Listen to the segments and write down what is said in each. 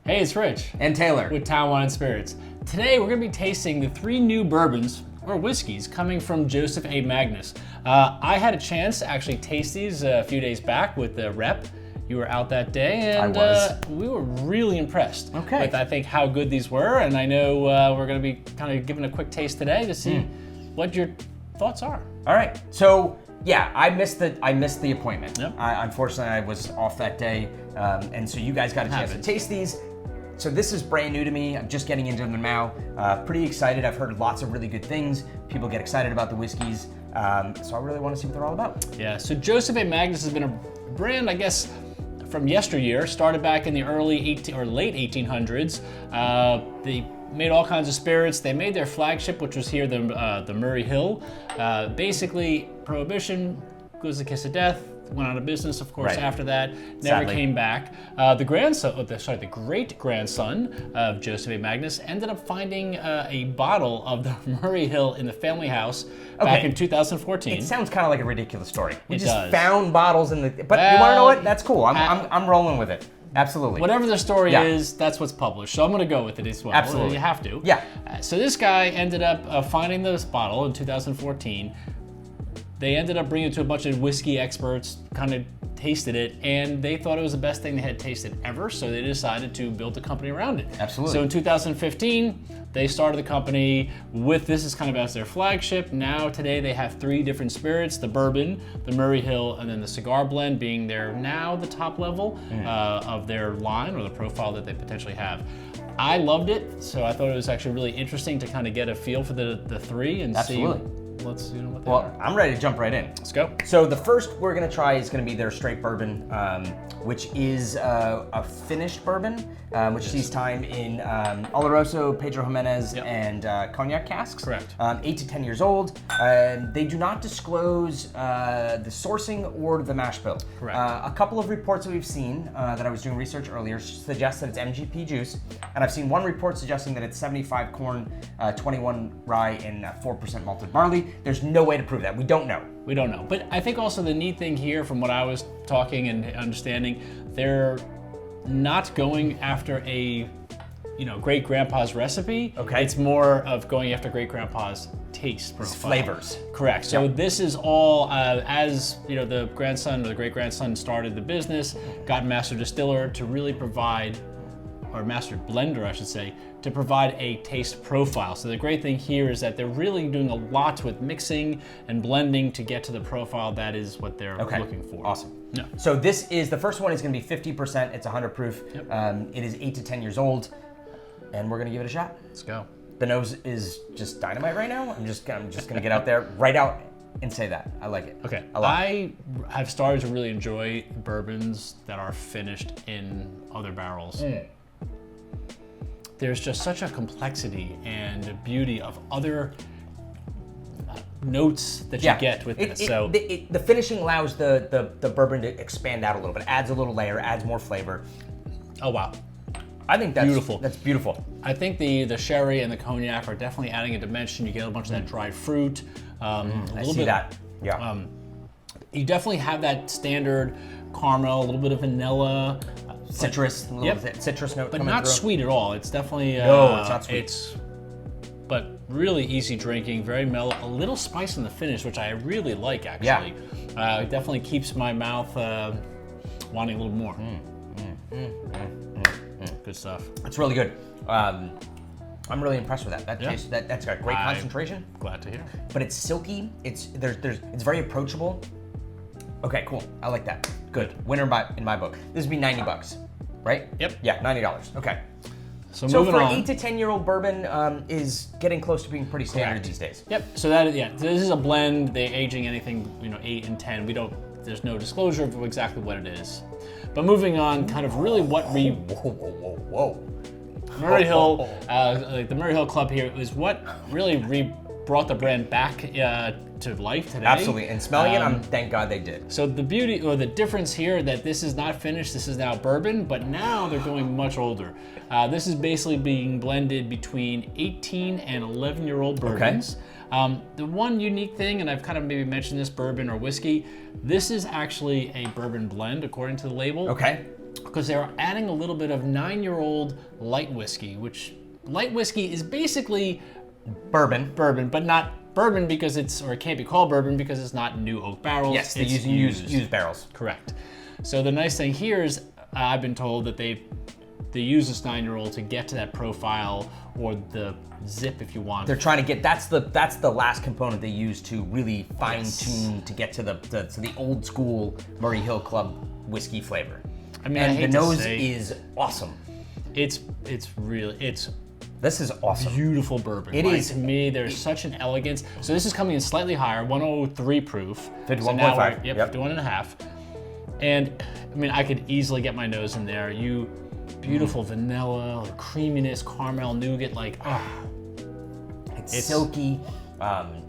Hey, it's Rich. And Taylor. With Town Wine and Spirits. Today we're going to be tasting the 3 new bourbons, or whiskeys, coming from Joseph A. Magnus. I had a chance to actually taste these a few days back with the rep. You were out that day, and we were really impressed with, I think, how good these were. And I know we're going to be kind of giving a quick taste today to see what your thoughts are. All right. So, yeah, I missed the appointment. Yep. Unfortunately, I was off that day, and so you guys got a chance to taste these. So this is brand new to me. I'm just getting into them now. Pretty excited. I've heard lots of really good things. People get excited about the whiskeys, so I really want to see what they're all about. Yeah. So Joseph A. Magnus has been a brand, I guess, from yesteryear. Started back in the late 1800s. They made all kinds of spirits. They made their flagship, which was here, the Murray Hill. Basically, Prohibition, goes the kiss of death. Went out of business, of course, after that. Never came back. The great grandson of Joseph A. Magnus ended up finding a bottle of the Murray Hill in the family house back in 2014. It sounds kind of like a ridiculous story. We just does. found bottles in the. But you want to know what? That's cool. I'm rolling with it. Absolutely. Whatever the story is, that's what's published. So I'm going to go with it as well. Absolutely. You have to. Yeah. So this guy ended up finding this bottle in 2014. They ended up bringing it to a bunch of whiskey experts, kind of tasted it, and they thought it was the best thing they had tasted ever, so they decided to build a company around it. Absolutely. So in 2015, they started the company with this as kind of as their flagship. Now today they have 3 different spirits, the bourbon, the Murray Hill, and then the Cigar Blend being the top level of their line, or the profile that they potentially have. I loved it, so I thought it was actually really interesting to kind of get a feel for the 3 and see. Let's what they are. I'm ready to jump right in. Let's go. So the first we're gonna try is gonna be their straight bourbon, which is a finished bourbon, which sees time in Oloroso, Pedro Jimenez, and cognac casks. Correct. 8 to 10 years old. They do not disclose the sourcing or the mash bill. Correct. A couple of reports that we've seen that I was doing research earlier suggest that it's MGP juice, and I've seen one report suggesting that it's 75 corn, 21 rye, and 4% malted barley. There's no way to prove that. We don't know. We don't know. But I think also the neat thing here, from what I was talking and understanding, they're not going after a great grandpa's recipe. Okay. It's more of going after great grandpa's taste profile. Flavors. Correct. So this is all as the grandson or the great grandson started the business, got master distiller to really provide, or master blender, I should say, to provide a taste profile. So the great thing here is that they're really doing a lot with mixing and blending to get to the profile that is what they're looking for. Awesome. Yeah. So this is, the first one is gonna be 50%, it's 100 proof. Yep. It is 8 to 10 years old, and we're gonna give it a shot. Let's go. The nose is just dynamite right now. I'm just gonna get out there, right out and say that. I like it. Okay. A lot. I have started to really enjoy bourbons that are finished in other barrels. There's just such a complexity and a beauty of other notes that you get with this. The finishing allows the bourbon to expand out a little bit, adds a little layer, adds more flavor. Oh wow. I think that's beautiful. That's beautiful. I think the sherry and the cognac are definitely adding a dimension. You get a bunch of that dried fruit. I see that. Yeah. You definitely have that standard caramel, a little bit of vanilla. Citrus, a little bit citrus note, but not sweet at all. It's definitely no, it's not sweet. But really easy drinking, very mellow. A little spice in the finish, which I really like actually. It definitely keeps my mouth wanting a little more. Good stuff. It's really good. I'm really impressed with that. That tastes, that's got great concentration. Glad to hear. But it's silky. It's very approachable. Okay, cool. I like that. Good. Winner in my book. This would be $90, right? Yep. Yeah, $90. Okay. So for on. 8 to 10 year old bourbon is getting close to being pretty standard these days. Yep. So this is a blend. They're aging anything 8 and 10. There's no disclosure of exactly what it is. But moving on, kind of really what whoa. Murray Hill, like the Murray Hill Club here is what really brought the brand back to life today. Absolutely, and smelling it, thank God they did. So the beauty or the difference here that this is not finished, this is now bourbon, but now they're going much older. This is basically being blended between 18 and 11-year-old bourbons. The one unique thing, and I've kind of maybe mentioned this, bourbon or whiskey, this is actually a bourbon blend according to the label. Okay. because they're adding a little bit of 9-year-old light whiskey, which light whiskey is basically bourbon, but not bourbon because it can't be called bourbon because it's not new oak barrels. Yes, they're using used barrels. Correct. So the nice thing here is I've been told that they use this 9-year-old to get to that profile or the zip if you want. They're trying to get that's the last component they use to really fine tune to get to the old school Murray Hill Club whiskey flavor. I mean, and the nose is awesome. This is awesome. Beautiful bourbon. It is. To me, there's such an elegance. So this is coming in slightly higher, 103 proof. 51.5. Yep, 51.5. And I mean, I could easily get my nose in there. Beautiful vanilla, creaminess, caramel, nougat, It's silky.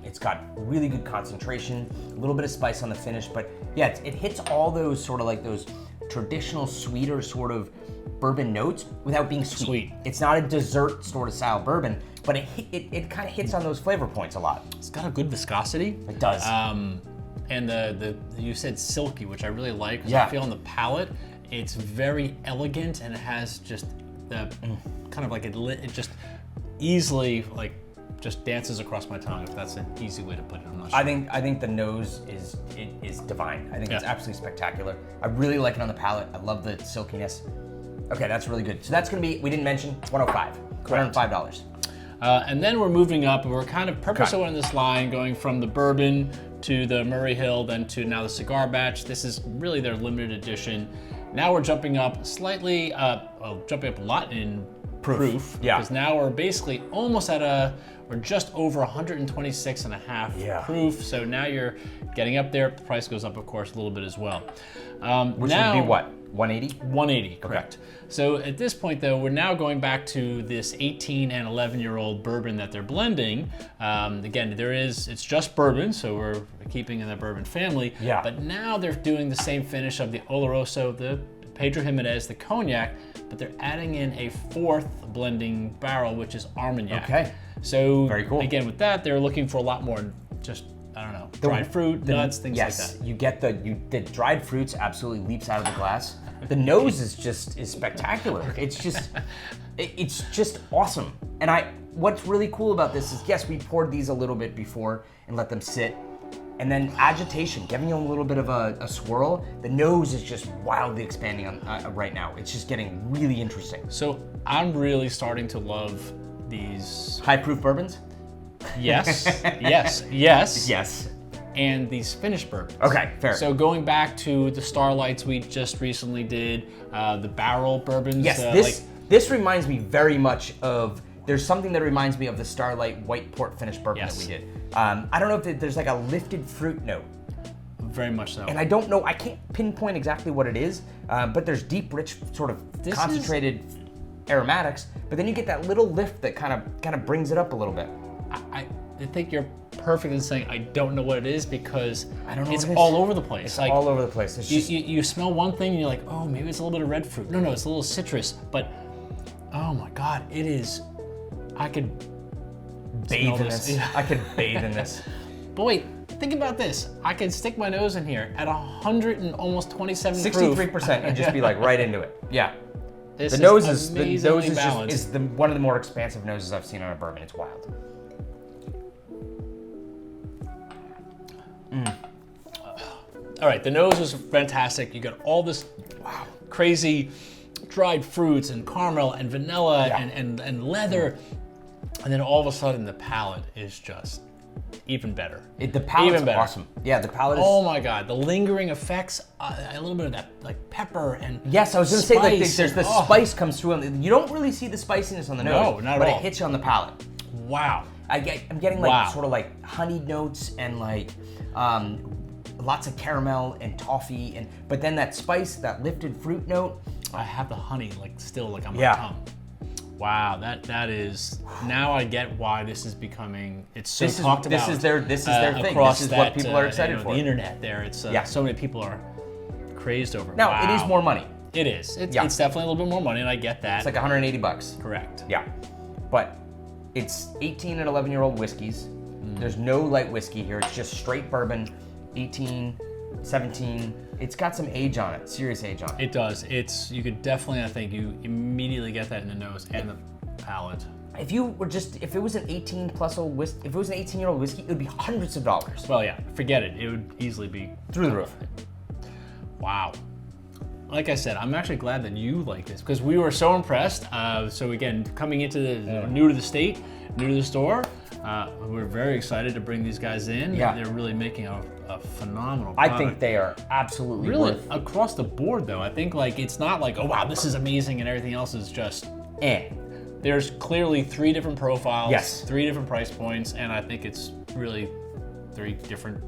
It's got really good concentration, a little bit of spice on the finish, but yeah, it hits all those sort of like those traditional sweeter sort of bourbon notes without being sweet. It's not a dessert sort of style bourbon, but it kind of hits on those flavor points a lot. It's got a good viscosity. It does. And you said silky, which I really like because Yeah. I feel on the palate, it's very elegant and it has just the kind of like it just easily just dances across my tongue, if that's an easy way to put it. I'm not sure. I think the nose is divine. I think it's absolutely spectacular. I really like it on the palate. I love the silkiness. Okay, that's really good. So that's gonna be, we didn't mention, $105. $105. And then we're moving up, and we're kind of purposely on this line, going from the bourbon to the Murray Hill, then to now the cigar batch. This is really their limited edition. Now we're jumping up slightly, jumping up a lot in proof. Yeah. Because now we're basically almost we're just over 126.5 proof. So now you're getting up there. The price goes up, of course, a little bit as well. Which would be what? 180? 180, correct. Okay. So at this point, though, we're now going back to this 18 and 11-year-old bourbon that they're blending. Again, it's just bourbon, so we're keeping in the bourbon family. Yeah. But now they're doing the same finish of the Oloroso, the Pedro Jimenez, the cognac, but they're adding in a fourth blending barrel, which is Armagnac. Okay. So very cool. Again, with that, they're looking for a lot more just, I don't know, dried fruit, nuts, things like that. Yes, you get the dried fruits absolutely leaps out of the glass. The nose is spectacular. It's just awesome. And what's really cool about this is, yes, we poured these a little bit before and let them sit. And then agitation, giving you a little bit of a swirl. The nose is just wildly expanding on right now. It's just getting really interesting. So I'm really starting to love these high proof bourbons. Yes, yes. Yes. And these finished bourbons. Okay, fair. So going back to the Starlights we just recently did, the barrel bourbons. Yes, this reminds me very much of. There's something that reminds me of the Starlight white port finished bourbon that we did. I don't know if there's like a lifted fruit note. Very much so. And I don't know, I can't pinpoint exactly what it is, but there's deep, rich, sort of concentrated aromatics, but then you get that little lift that kind of brings it up a little bit. I think you're perfect in saying I don't know what it is because I don't know it's what it is. all over the place. It's like, all over the place. It's just, you smell one thing and you're like, oh, maybe it's a little bit of red fruit. No, it's a little citrus, but oh my God, it is. I could bathe in this. I could bathe in this. But wait, think about this. I could stick my nose in here at 100 and almost 27 63% and just be like right into it. Yeah. The nose is one of the more expansive noses I've seen on a bourbon. It's wild. All right, the nose was fantastic. You got all this crazy dried fruits and caramel and vanilla and leather. And then all of a sudden the palate is just even better. The palate is awesome. Yeah, the palate is... Oh my God, the lingering effects, a little bit of that like pepper and yes, I was gonna say like there's the spice comes through. You don't really see the spiciness on the nose. No, not at all. But it hits you on the palate. Wow. I'm getting like sort of like honeyed notes and like lots of caramel and toffee but then that spice, that lifted fruit note. I have the honey still on my tongue. Wow, that is, now I get why this is becoming, it's so talked about. This is their thing. Across this is what people are excited for. The internet there, it's so many people are crazy over. Now, it is more money. It is. It's definitely a little bit more money, and I get that. It's like $180. Correct. Yeah, but it's 18 and 11-year-old whiskeys. There's no light whiskey here. It's just straight bourbon, 18 17. It's got some age on it, serious age on it. It does. You could definitely, I think, you immediately get that in the nose and the palate. If it was an 18-plus-old whiskey, if it was an 18-year-old whiskey, it would be hundreds of dollars. Well, yeah, forget it. It would easily be Through the roof. Wow. Like I said, I'm actually glad that you like this because we were so impressed. So again, coming into new to the state, new to the store, we're very excited to bring these guys in. Yeah. They're really making a phenomenal product. I think they are absolutely really worth. across the board though. I think like it's not like, oh wow, this is amazing and everything else is just There's clearly 3 different profiles, Yes. 3 different price points, and I think it's really 3 different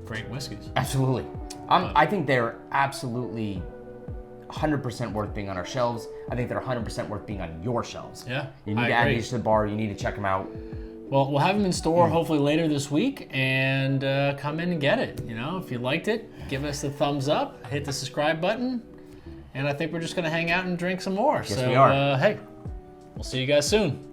great whiskeys. Absolutely. I think they're absolutely 100% worth being on our shelves. I think they're 100% worth being on your shelves. Yeah, You need to add these to the bar. You need to check them out. Well, we'll have them in store hopefully later this week, and come in and get it. You know, if you liked it, give us a thumbs up, hit the subscribe button, and I think we're just gonna hang out and drink some more. Yes, we are. Hey, we'll see you guys soon.